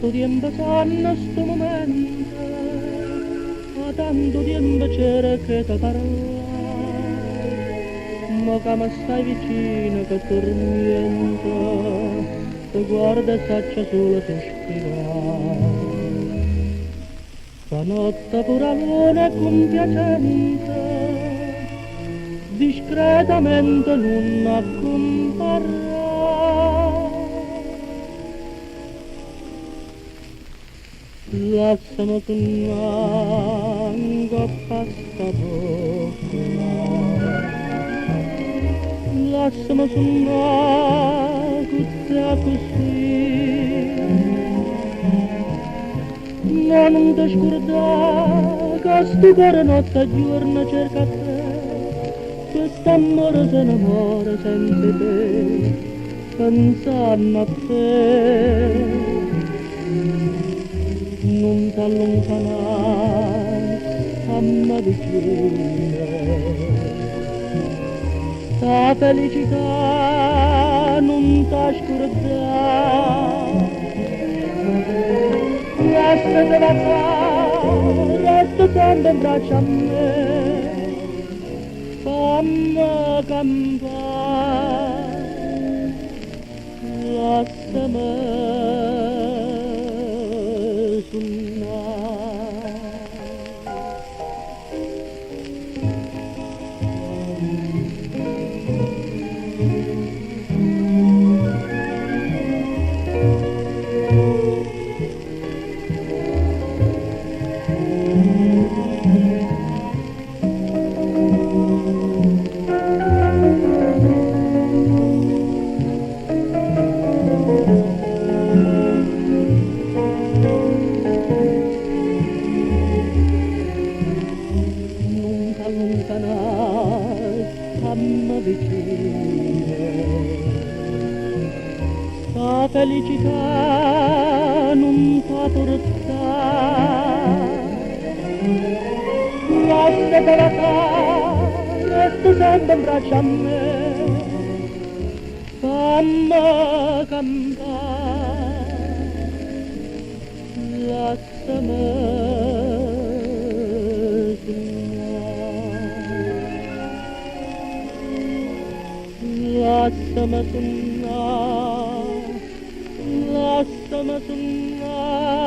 tanto tempo sanno sto momento, a tanto tempo c'era che ti parlare, ma che mi stai vicino che tormento, ti guarda e saccia solo sospirare. Stanotte pure a luna è compiacente, discretamente non accompare. Lasciami sognare a sta bocca, lasciami sognare così, ma non ti scordare che sto cuore notte e giorno cerca te, quest'amore se innamora senza te, pensando a te. Non t'allontanare, stammi vicino, sta felicità non t'ascordare, lasciate la fare, resta sempre in braccio a me, fammi campare, lasciami stammi vicino, la felicità non fa portare, lasciate la casa, resta sempre in braccio a me, fammi campare, lasciami lasciami sognare, lasciami sognare.